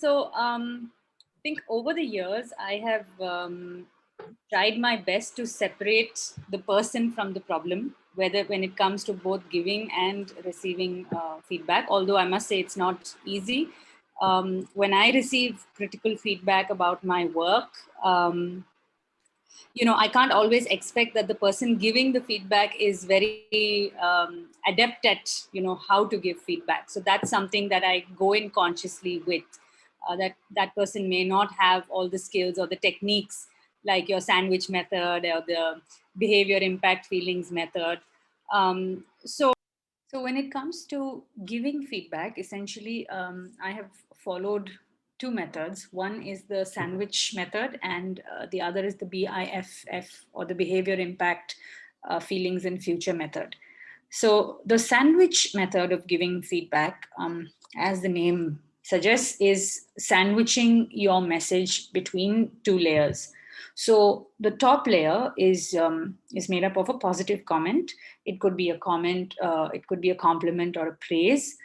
I think over the years, I have tried my best to separate the person from the problem, whether when it comes to both giving and receiving feedback. Although I must say it's not easy. When I receive critical feedback about my work, I can't always expect that the person giving the feedback is very adept at how to give feedback. So that's something that I go in consciously with, that person may not have all the skills or the techniques like your sandwich method or the behavior impact feelings method. So when it comes to giving feedback, essentially, I have followed two methods. One is the sandwich method, and the other is the BIFF, or the behavior impact feelings and future method. So the sandwich method of giving feedback, as the name suggests, is sandwiching your message between two layers. So the top layer is made up of a positive comment. It could be a comment, it could be a compliment or a praise.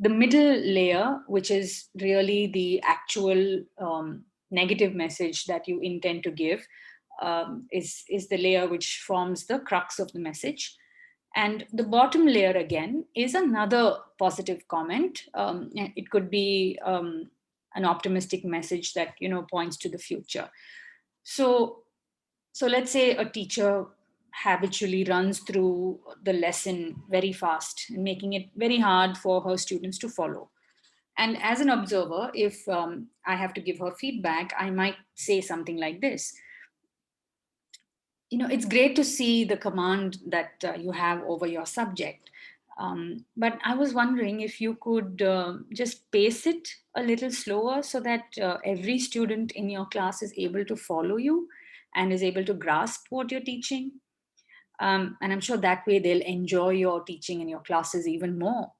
The middle layer, which is really the actual negative message that you intend to give, is the layer which forms the crux of the message. And the bottom layer again is another positive comment. It could be an optimistic message that points to the future. So let's say a teacher habitually runs through the lesson very fast and making it very hard for her students to follow. And as an observer, if I have to give her feedback, I might say something like this. It's great to see the command that you have over your subject. But I was wondering if you could just pace it a little slower so that every student in your class is able to follow you and is able to grasp what you're teaching. And I'm sure that way they'll enjoy your teaching in your classes even more.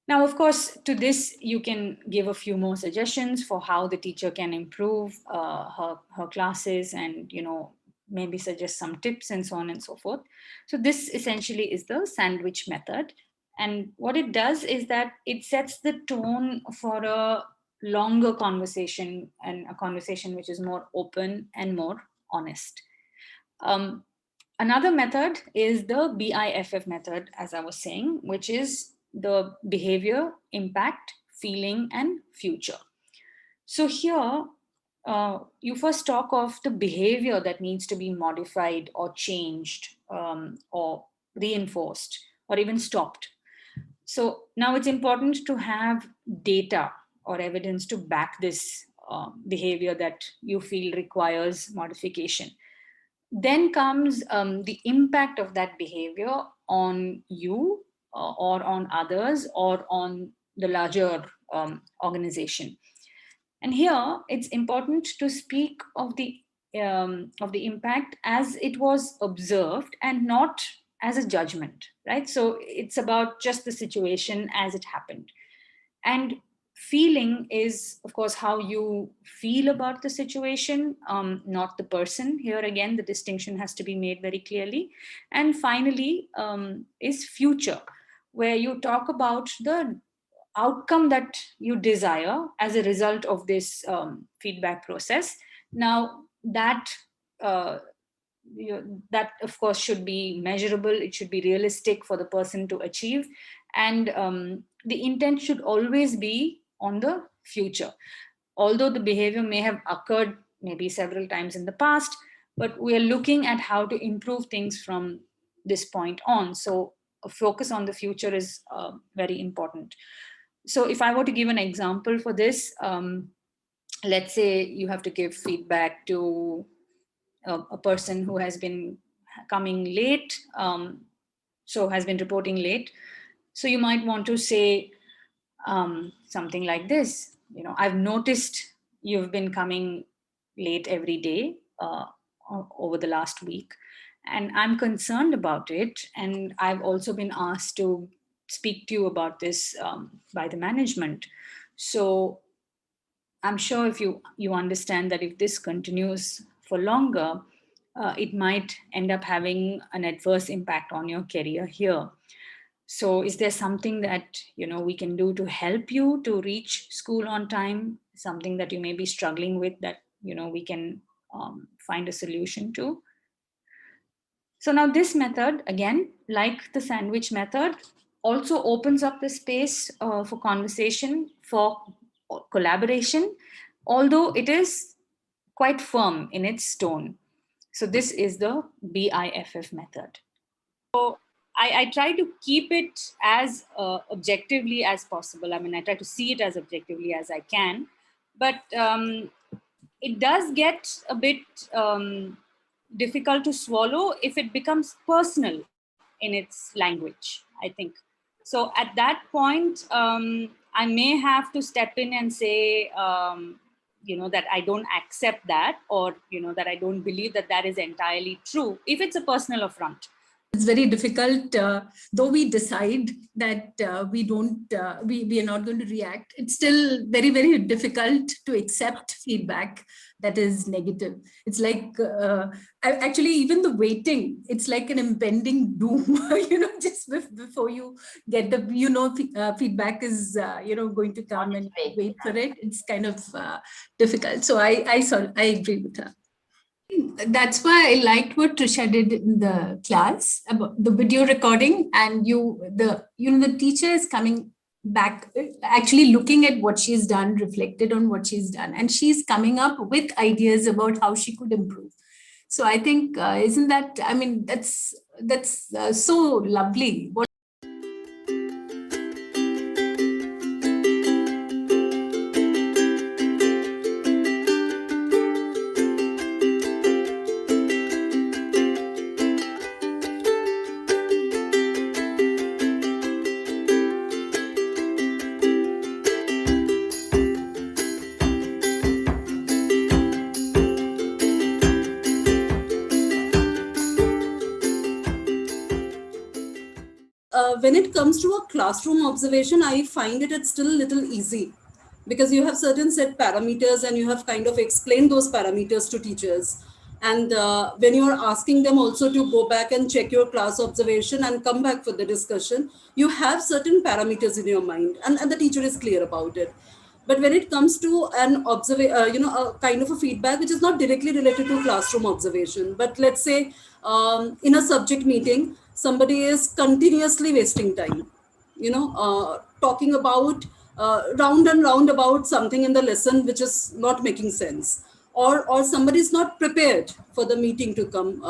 Now, of course, to this, you can give a few more suggestions for how the teacher can improve her classes and, maybe suggest some tips and so on and so forth. So this essentially is the sandwich method. And what it does is that it sets the tone for a longer conversation, and a conversation which is more open and more honest. Another method is the BIFF method, as I was saying, which is the behavior, impact, feeling, and future. So here, you first talk of the behavior that needs to be modified or changed, or reinforced or even stopped. So now it's important to have data or evidence to back this behavior that you feel requires modification. Then comes the impact of that behavior on you, or on others, or on the larger organization. And here it's important to speak of the impact as it was observed and not as a judgment, right? So it's about just the situation as it happened. And feeling is, of course, how you feel about the situation, not the person. Here again, the distinction has to be made very clearly. And finally, is future, where you talk about the outcome that you desire as a result of this feedback process. Now, uh, that of course should be measurable, it should be realistic for the person to achieve, and the intent should always be on the future. Although the behavior may have occurred maybe several times in the past, but we are looking at how to improve things from this point on. So a focus on the future is very important. So if I were to give an example for this, let's say you have to give feedback to a person who has been coming late, so has been reporting late. So you might want to say something like this. I've noticed you've been coming late every day over the last week, and I'm concerned about it. And I've also been asked to speak to you about this by the management. So I'm sure if you understand that if this continues for longer, it might end up having an adverse impact on your career here. So is there something that, we can do to help you to reach school on time? Something that you may be struggling with that, we can find a solution to? So now this method, again, like the sandwich method, also opens up the space for conversation, for collaboration, although it is quite firm in its tone. So this is the BIFF method. So I try to keep it as objectively as possible. I mean, I try to see it as objectively as I can, but it does get a bit difficult to swallow if it becomes personal in its language, I think. So at that point, I may have to step in and say, that I don't accept that, or, that I don't believe that that is entirely true, if it's a personal affront. It's very difficult, though we decide that we are not going to react. It's still very, very difficult to accept feedback that is negative. It's like, actually, even the waiting, it's like an impending doom, just before you get the, feedback is, going to come and wait for it. It's kind of difficult. So I agree with her. That's why I liked what Trisha did in the class about the video recording, and the teacher is coming back, actually looking at what she's done, reflected on what she's done, and she's coming up with ideas about how she could improve. So I think, isn't that, I mean, that's so lovely. When it comes to a classroom observation, I find it's still a little easy, because you have certain set parameters and you have kind of explained those parameters to teachers. And when you are asking them also to go back and check your class observation and come back for the discussion, you have certain parameters in your mind, and the teacher is clear about it. But when it comes to an a kind of a feedback which is not directly related to classroom observation, but let's say in a subject meeting, somebody is continuously wasting time, talking about round and round about something in the lesson which is not making sense, or somebody is not prepared for the meeting to come,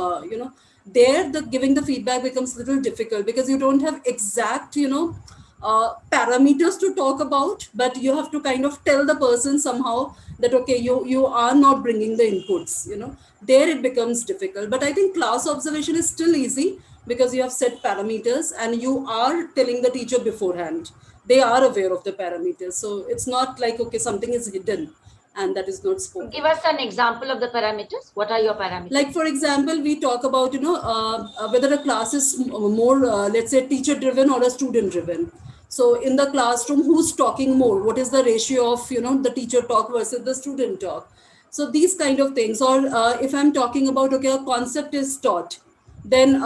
there the giving the feedback becomes a little difficult, because you don't have exact, parameters to talk about, but you have to kind of tell the person somehow that, okay, you are not bringing the inputs, there it becomes difficult. But I think class observation is still easy, because you have set parameters and you are telling the teacher beforehand. They are aware of the parameters. So it's not like, okay, something is hidden and that is not spoken. Give us an example of the parameters. What are your parameters? Like, for example, we talk about, whether a class is more, let's say, teacher-driven or a student-driven. So in the classroom, who's talking more? What is the ratio of, the teacher talk versus the student talk? So these kind of things. Or if I'm talking about, okay, a concept is taught, then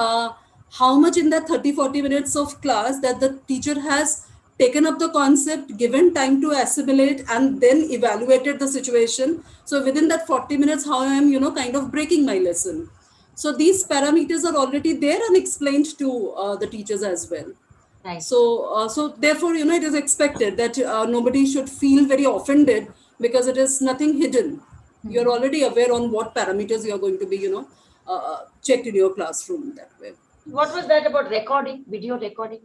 how much in that 30-40 minutes of class that the teacher has taken up the concept, given time to assimilate, and then evaluated the situation. So within that 40 minutes, how I am, kind of breaking my lesson. So these parameters are already there and explained to the teachers as well. Right. So therefore, it is expected that nobody should feel very offended, because it is nothing hidden. Mm-hmm. You're already aware on what parameters you are going to be, checked in your classroom that way. What was that about recording, video recording?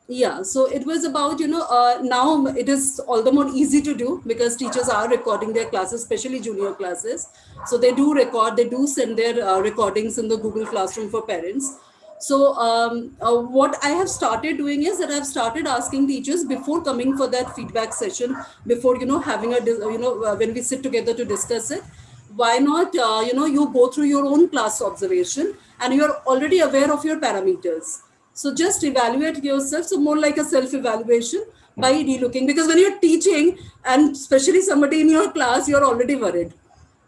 Yeah, so it was about, now it is all the more easy to do, because teachers are recording their classes, especially junior classes. So they do record, they do send their recordings in the Google Classroom for parents. So what I have started doing is that I've started asking teachers before coming for that feedback session, before, having a, when we sit together to discuss it, why not, you go through your own class observation and you're already aware of your parameters. So just evaluate yourself. So more like a self-evaluation by relooking, because when you're teaching, and especially somebody in your class, you're already worried.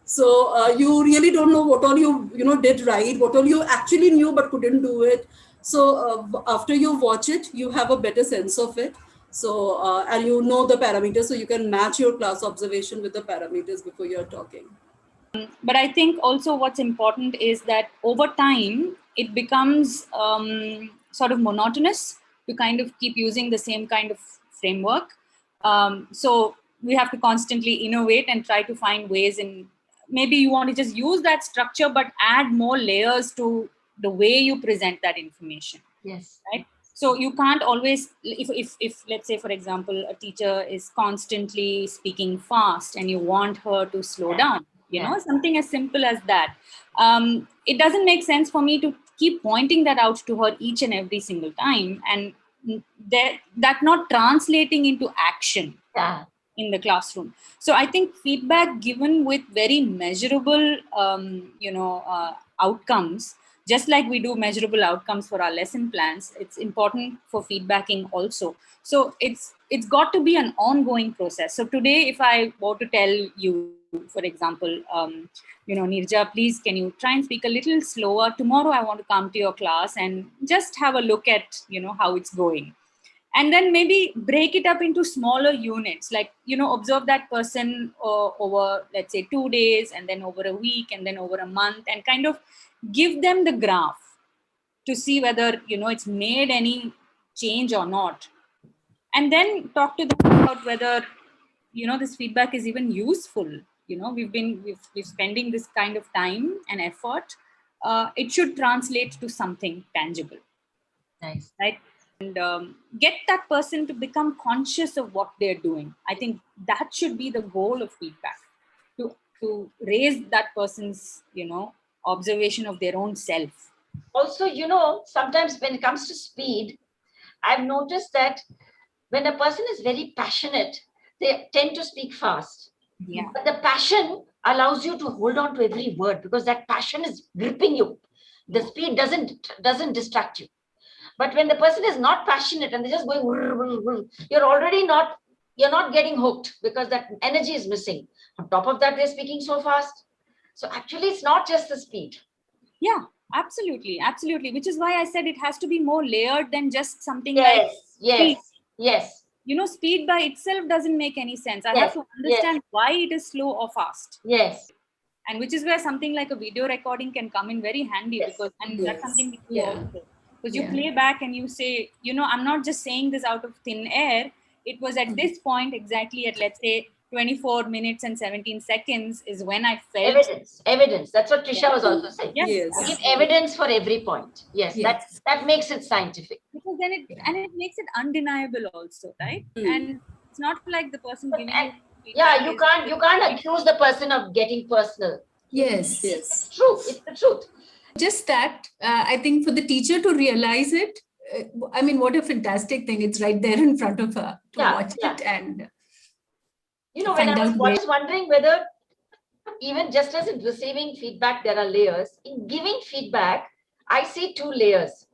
So you really don't know what all you did right, what all you actually knew but couldn't do it. So after you watch it, you have a better sense of it. So, and you know the parameters, so you can match your class observation with the parameters before you're talking. But I think also what's important is that over time, it becomes sort of monotonous to kind of keep using the same kind of framework. So we have to constantly innovate and try to find ways in, maybe you want to just use that structure, but add more layers to the way you present that information. Yes. Right? So you can't always, if let's say, for example, a teacher is constantly speaking fast and you want her to slow down, you know, something as simple as that. It doesn't make sense for me to keep pointing that out to her each and every single time, and that not translating into action in the classroom. So I think feedback given with very measurable, outcomes, just like we do measurable outcomes for our lesson plans, it's important for feedbacking also. So it's got to be an ongoing process. So today, if I were to tell you, for example, Nirja, please, can you try and speak a little slower? Tomorrow, I want to come to your class and just have a look at, how it's going. And then maybe break it up into smaller units, like, observe that person over, let's say, 2 days, and then over a week, and then over a month, and kind of give them the graph to see whether, it's made any change or not. And then talk to them about whether, this feedback is even useful. We've spending this kind of time and effort. It should translate to something tangible. Nice. Right? And get that person to become conscious of what they're doing. I think that should be the goal of feedback, to raise that person's, observation of their own self. Also, sometimes when it comes to speed, I've noticed that when a person is very passionate, they tend to speak fast. Yeah. But the passion allows you to hold on to every word because that passion is gripping you. The speed doesn't distract you. But when the person is not passionate and they're just going, you're not getting hooked because that energy is missing. On top of that, they're speaking so fast. So actually, it's not just the speed. Yeah, absolutely. Which is why I said it has to be more layered than just something Yes, like yes. Speed by itself doesn't make any sense. I have to understand why it is slow or fast. Yes. And which is where something like a video recording can come in very handy, because that's something we do also. Because you play back and you say, I'm not just saying this out of thin air. It was at this point exactly at, let's say, 24 minutes and 17 seconds is when I felt evidence. That's what Trisha was also saying. Yes. Give evidence for every point. Yes. That makes it scientific. Because then it makes it undeniable also, right? And it's not like the person giving you feedback. You can't accuse the person of getting personal. Yes. It's true. It's the truth. Just that, I think for the teacher to realize it, I mean, what a fantastic thing. It's right there in front of her to watch it. And when I was wondering whether even just as in receiving feedback, there are layers. In giving feedback, I see 2 layers.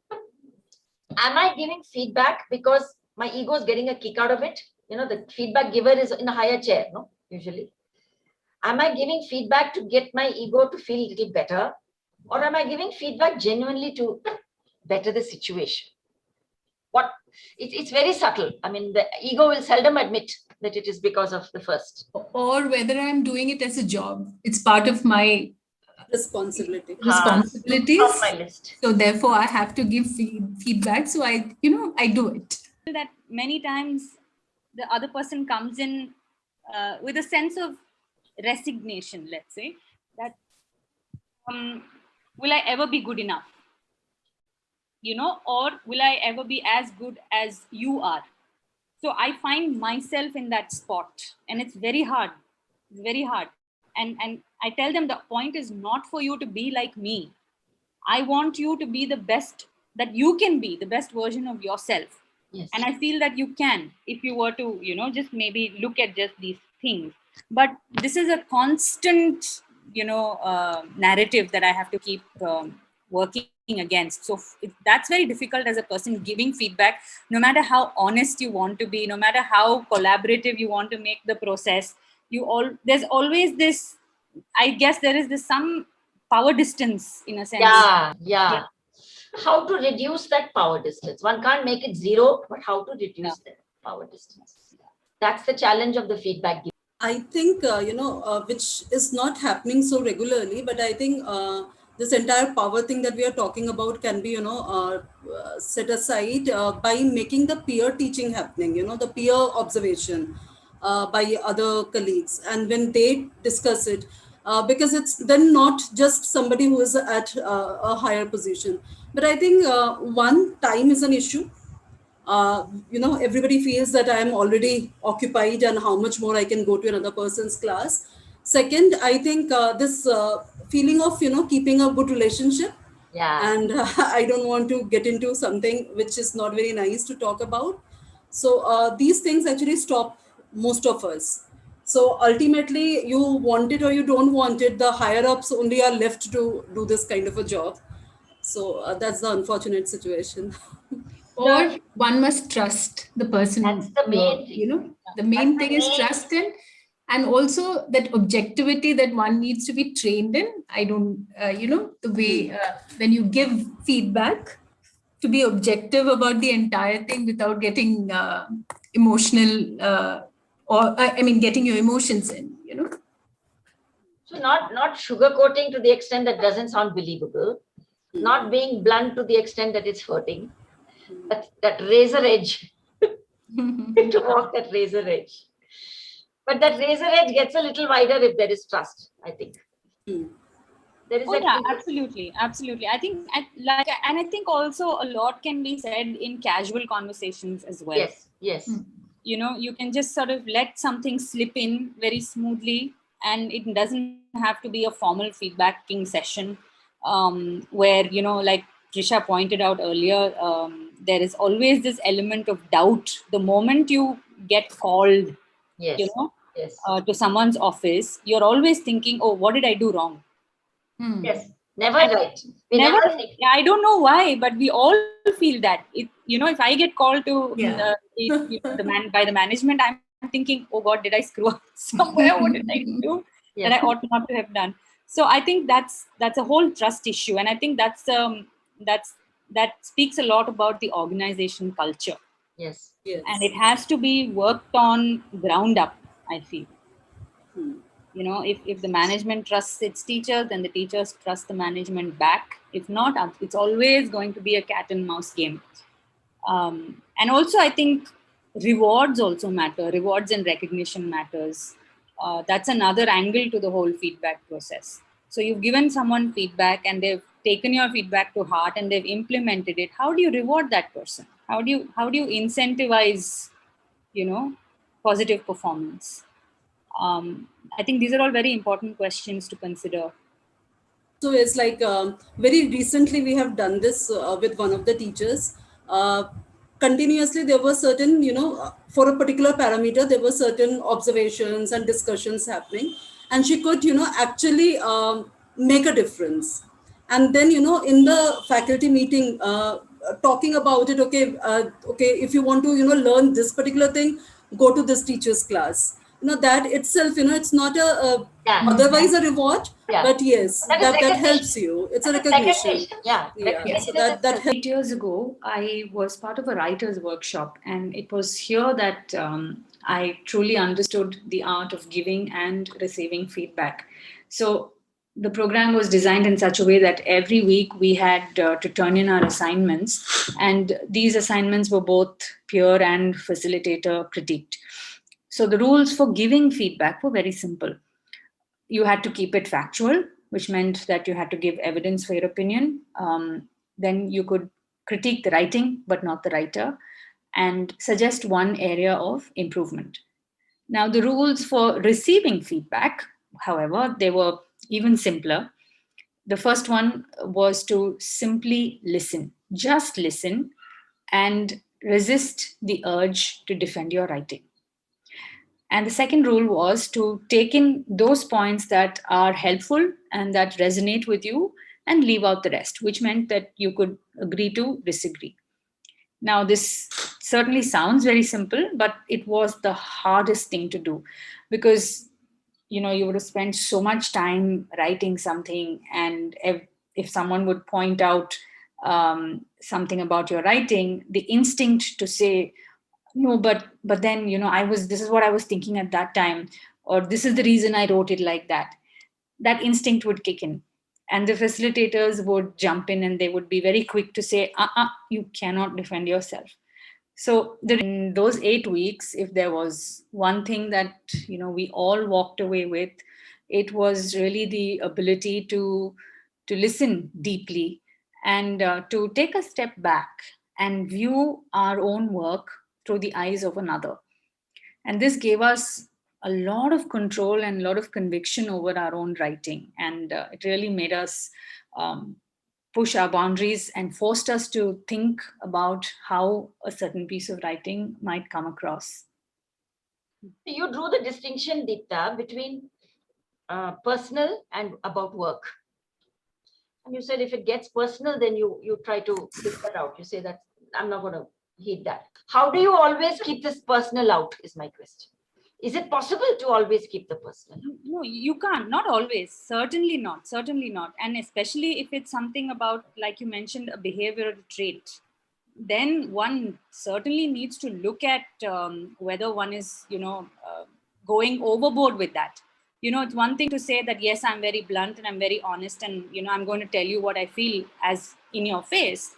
Am I giving feedback because my ego is getting a kick out of it? The feedback giver is in a higher chair, no? Usually. Am I giving feedback to get my ego to feel a little better? Or am I giving feedback genuinely to better the situation? It's very subtle. I mean, the ego will seldom admit that it is because of the first. Or whether I'm doing it as a job. It's part of my responsibilities. Off my list. So therefore, I have to give feedback. So I do it. That many times the other person comes in with a sense of resignation, let's say, that will I ever be good enough? Or will I ever be as good as you are? So I find myself in that spot, and it's very hard. It's very hard. And I tell them the point is not for you to be like me. I want you to be the best that you can be, the best version of yourself. Yes. And I feel that you can, if you were to, just maybe look at just these things. But this is a constant, narrative that I have to keep working against. So that's very difficult as a person giving feedback. No matter how honest you want to be, no matter how collaborative you want to make the process, there's always this, I guess there is this some power distance in a sense. Yeah. how to reduce that power distance. One can't make it zero, but how to reduce that power distance. That's the challenge of the feedback. I think, which is not happening so regularly, but I think this entire power thing that we are talking about can be, set aside by making the peer teaching happening, the peer observation by other colleagues. And when they discuss it, because it's then not just somebody who is at a higher position. But I think one, time is an issue. Everybody feels that I am already occupied and how much more I can go to another person's class. Second, I think this feeling of, keeping a good relationship. Yeah. And I don't want to get into something which is not very nice to talk about. So these things actually stop most of us. So ultimately, you want it or you don't want it, the higher ups only are left to do this kind of a job. So that's the unfortunate situation. Or one must trust the person. That's the main thing. The main That's thing the is main- trust in, and also that objectivity that one needs to be trained in. I don't, the way when you give feedback, to be objective about the entire thing without getting emotional, getting your emotions in, So not sugarcoating to the extent that doesn't sound believable, not being blunt to the extent that it's hurting. That razor edge, to walk that razor edge. But that razor edge gets a little wider if there is trust, I think. There is Oh that yeah, feeling. absolutely. I think, and I think also a lot can be said in casual conversations as well. Yes. You can just sort of let something slip in very smoothly, and it doesn't have to be a formal feedbacking session where, like Trisha pointed out earlier, there is always this element of doubt. The moment you get called, Yes. Yes. to someone's office, you're always thinking, oh, what did I do wrong? Yes. Never right. We never think. I don't know why, but we all feel that. If I get called to by the management, I'm thinking, oh God, did I screw up somewhere? What did I do that I ought not to have done? So I think that's a whole trust issue, and I think that speaks a lot about the organization culture. Yes. And it has to be worked on ground up, I feel. If the management trusts its teachers, then the teachers trust the management back. If not, it's always going to be a cat and mouse game. And also, I think rewards also matter. Rewards and recognition matters. That's another angle to the whole feedback process. So you've given someone feedback and they've taken your feedback to heart and they've implemented it. How do you reward that person? How do you incentivize, positive performance? I think these are all very important questions to consider. So it's like very recently we have done this with one of the teachers. Continuously there were certain, for a particular parameter, there were certain observations and discussions happening, and she could, actually make a difference. And then, in the faculty meeting, talking about it, okay, if you want to, learn this particular thing, go to this teacher's class. That itself, it's not otherwise a reward, but yes, that helps you. It's a recognition. So that 8 years ago, I was part of a writer's workshop, and it was here that I truly understood the art of giving and receiving feedback. So the program was designed in such a way that every week we had to turn in our assignments, and these assignments were both peer and facilitator critiqued. So the rules for giving feedback were very simple. You had to keep it factual, which meant that you had to give evidence for your opinion. Then you could critique the writing, but not the writer, and suggest one area of improvement. Now, the rules for receiving feedback, however, they were even simpler. The first one was to simply listen, just listen, and resist the urge to defend your writing. And the second rule was to take in those points that are helpful and that resonate with you and leave out the rest, which meant that you could agree to disagree. Now, this certainly sounds very simple, but it was the hardest thing to do because, you would have spent so much time writing something, and if someone would point out something about your writing, the instinct to say, no, but then, this is what I was thinking at that time, or this is the reason I wrote it like that. That instinct would kick in. And the facilitators would jump in and they would be very quick to say, you cannot defend yourself. So in those 8 weeks, if there was one thing that, we all walked away with, it was really the ability to listen deeply and to take a step back and view our own work through the eyes of another. And this gave us a lot of control and a lot of conviction over our own writing. And it really made us push our boundaries and forced us to think about how a certain piece of writing might come across. You drew the distinction, Deepta, between personal and about work. And you said if it gets personal, then you try to pick that out. You say that I'm not going to heed that. How do you always keep this personal out is my question. Is it possible to always keep the personal? No, you can't. Not always. Certainly not. Certainly not. And especially if it's something about, like you mentioned, a behavioral trait, then one certainly needs to look at whether one is, going overboard with that. It's one thing to say that, yes, I'm very blunt and I'm very honest and, I'm going to tell you what I feel as in your face.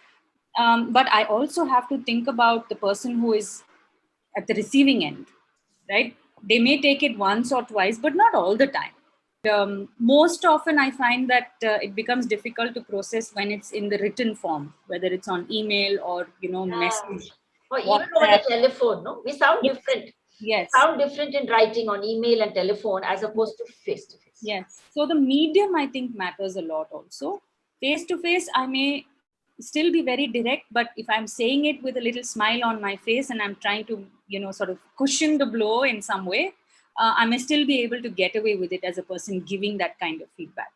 But I also have to think about the person who is at the receiving end, right? They may take it once or twice, but not all the time. Most often I find that it becomes difficult to process when it's in the written form, whether it's on email or, message. Or even over the telephone, no? We sound different. Yes. Sound different in writing on email and telephone as opposed to face-to-face. Yes. So the medium, I think, matters a lot also. Face-to-face, I may still be very direct, but if I'm saying it with a little smile on my face and I'm trying to, sort of cushion the blow in some way, I may still be able to get away with it as a person giving that kind of feedback.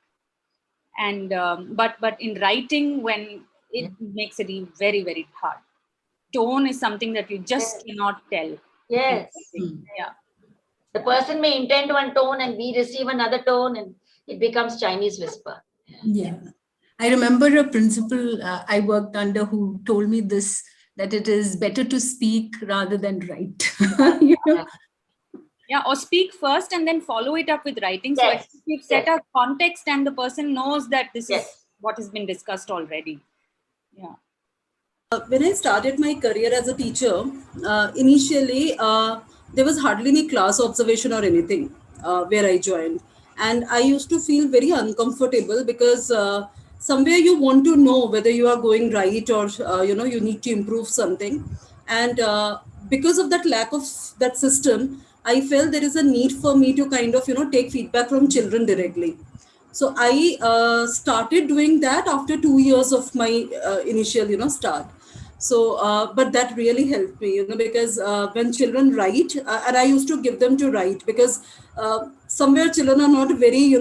And but in writing, when it makes it very, very hard. Tone is something that you just cannot tell. Yes. Yeah. The person may intend one tone and we receive another tone and it becomes Chinese whisper. Yeah. I remember a principal I worked under who told me this, that it is better to speak rather than write. Yeah, or speak first and then follow it up with writing. Yes. So you've set a context and the person knows that this is what has been discussed already. Yeah. When I started my career as a teacher, initially there was hardly any class observation or anything where I joined. And I used to feel very uncomfortable because somewhere you want to know whether you are going right or, you need to improve something. And because of that lack of that system, I felt there is a need for me to kind of, take feedback from children directly. So I started doing that after 2 years of my initial, start. So, but that really helped me, because when children write, and I used to give them to write because somewhere children are not very,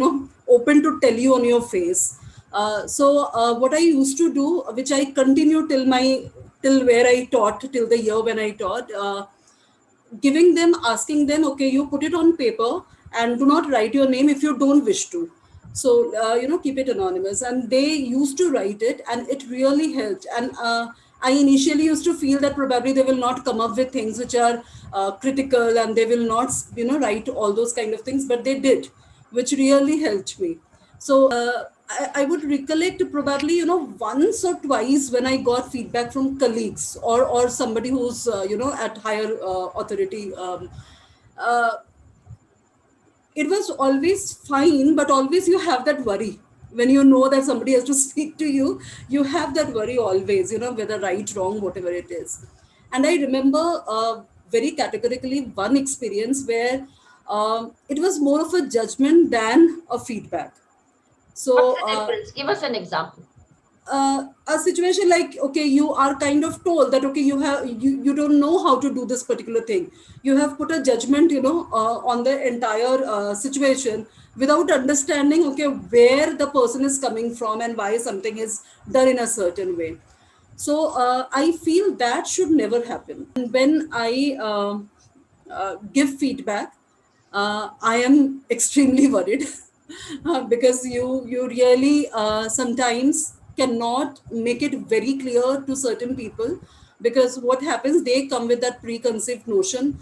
open to tell you on your face. So what I used to do, which I continue till where I taught, till the year when I taught, giving them, asking them, okay, you put it on paper and do not write your name if you don't wish to. So, keep it anonymous. And they used to write it and it really helped. And I initially used to feel that probably they will not come up with things which are critical and they will not, write all those kind of things, but they did, which really helped me. So I would recollect probably, once or twice when I got feedback from colleagues or somebody who's, at higher authority. It was always fine, but always you have that worry. When you know that somebody has to speak to you, you have that worry always, whether right, wrong, whatever it is. And I remember very categorically one experience where it was more of a judgment than a feedback. So give us an example. A situation like, okay, you are kind of told that, okay, you don't know how to do this particular thing. You have put a judgment, on the entire situation without understanding, okay, where the person is coming from and why something is done in a certain way. So I feel that should never happen. And when I give feedback, I am extremely worried because you really sometimes cannot make it very clear to certain people, because what happens, they come with that preconceived notion,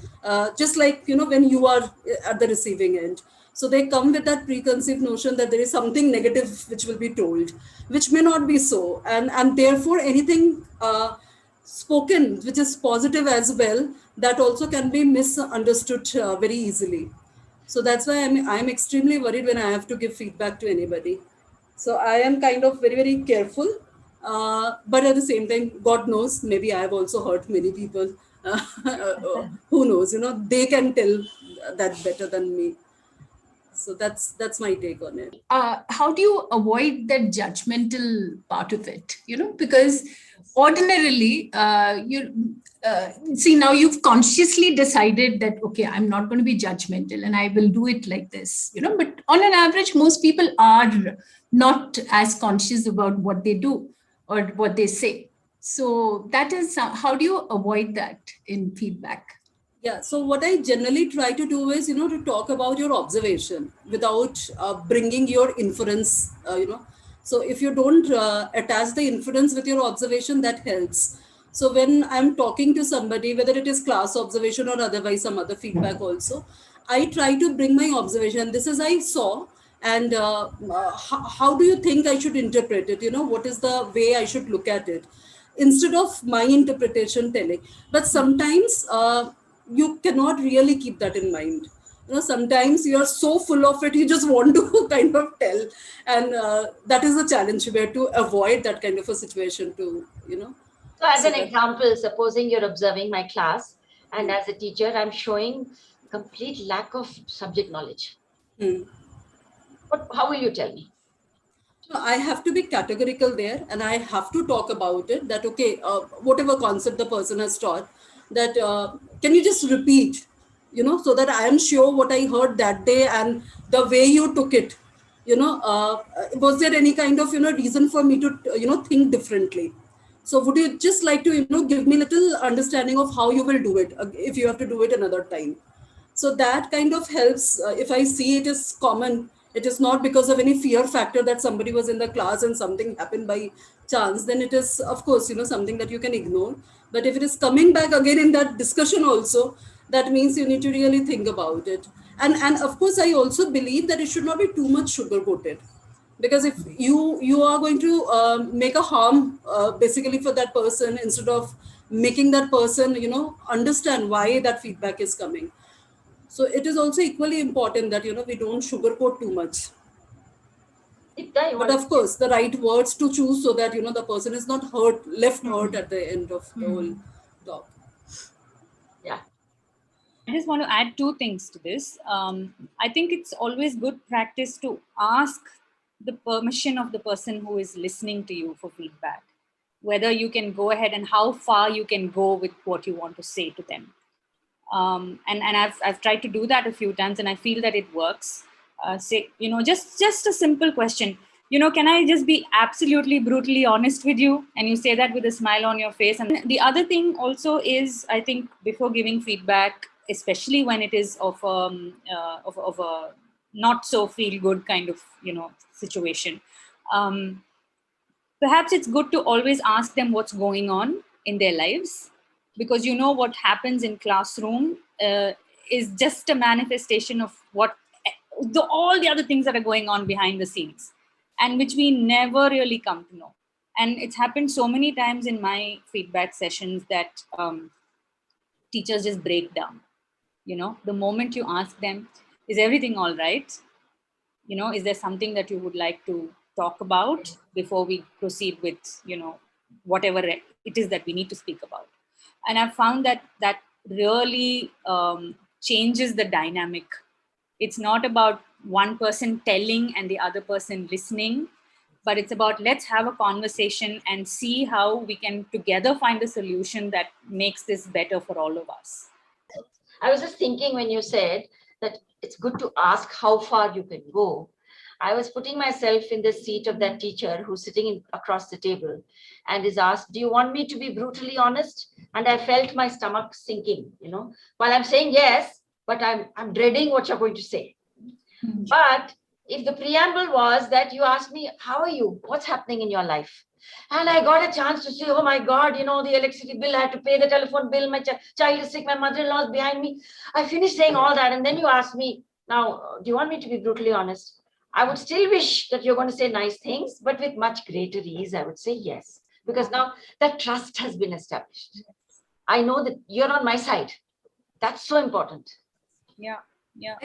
just like, when you are at the receiving end. So they come with that preconceived notion that there is something negative which will be told, which may not be so. And therefore anything spoken which is positive as well, that also can be misunderstood very easily. So that's why I'm extremely worried when I have to give feedback to anybody. So I am kind of very, very careful. But at the same time, God knows, maybe I have also hurt many people. Who knows? They can tell that better than me. So that's my take on it. How do you avoid that judgmental part of it? Because ordinarily, see, now you've consciously decided that, okay, I'm not going to be judgmental and I will do it like this, but on an average, most people are not as conscious about what they do or what they say. So that is, how do you avoid that in feedback? Yeah, so what I generally try to do is, to talk about your observation without bringing your inference, So if you don't attach the inference with your observation, that helps. So when I'm talking to somebody, whether it is class observation or otherwise some other feedback also, I try to bring my observation. This is I saw, and how do you think I should interpret it? What is the way I should look at it? Instead of my interpretation telling. But sometimes you cannot really keep that in mind. Sometimes you are so full of it, you just want to kind of tell. And that is the challenge, where to avoid that kind of a situation to, So as an example, supposing you're observing my class, and as a teacher, I'm showing complete lack of subject knowledge. How will you tell me? I have to be categorical there, and I have to talk about it, that, okay, whatever concept the person has taught, that can you just repeat, so that I am sure what I heard that day and the way you took it, was there any kind of, reason for me to, think differently? So would you just like to, give me little understanding of how you will do it if you have to do it another time? So that kind of helps. If I see it is common, it is not because of any fear factor that somebody was in the class and something happened by chance, then it is, of course, something that you can ignore. But if it is coming back again in that discussion also, that means you need to really think about it. And of course, I also believe that it should not be too much sugar coated, because if you are going to make a harm basically for that person, instead of making that person understand why that feedback is coming. So it is also equally important that we don't sugarcoat too much. But of course, the right words to choose, so that the person is not left hurt at the end of the whole talk. Yeah. I just want to add two things to this. I think it's always good practice to ask the permission of the person who is listening to you for feedback, whether you can go ahead and how far you can go with what you want to say to them. And I've tried to do that a few times, and I feel that it works. Say, just a simple question. Can I just be absolutely brutally honest with you? And you say that with a smile on your face. And the other thing also is, I think, before giving feedback, especially when it is of a not so feel good kind of situation, perhaps it's good to always ask them what's going on in their lives, because what happens in classroom is just a manifestation of what all the other things that are going on behind the scenes, and which we never really come to know. And it's happened so many times in my feedback sessions that teachers just break down. The moment you ask them, is everything all right? Is there something that you would like to talk about before we proceed with, whatever it is that we need to speak about? And I've found that really changes the dynamic. It's not about one person telling and the other person listening, but it's about, let's have a conversation and see how we can together find a solution that makes this better for all of us. I was just thinking when you said that it's good to ask how far you can go. I was putting myself in the seat of that teacher who's sitting across the table and is asked, do you want me to be brutally honest? And I felt my stomach sinking, while I'm saying yes, but I'm dreading what you're going to say. But if the preamble was that you asked me, how are you? What's happening in your life? And I got a chance to say, oh my God, you know, the electricity bill, I had to pay the telephone bill, my child is sick, my mother-in-law is behind me. I finished saying all that. And then you asked me, now, do you want me to be brutally honest? I would still wish that you're going to say nice things, but with much greater ease, I would say yes. Because now that trust has been established. I know that you're on my side. That's so important. Yeah.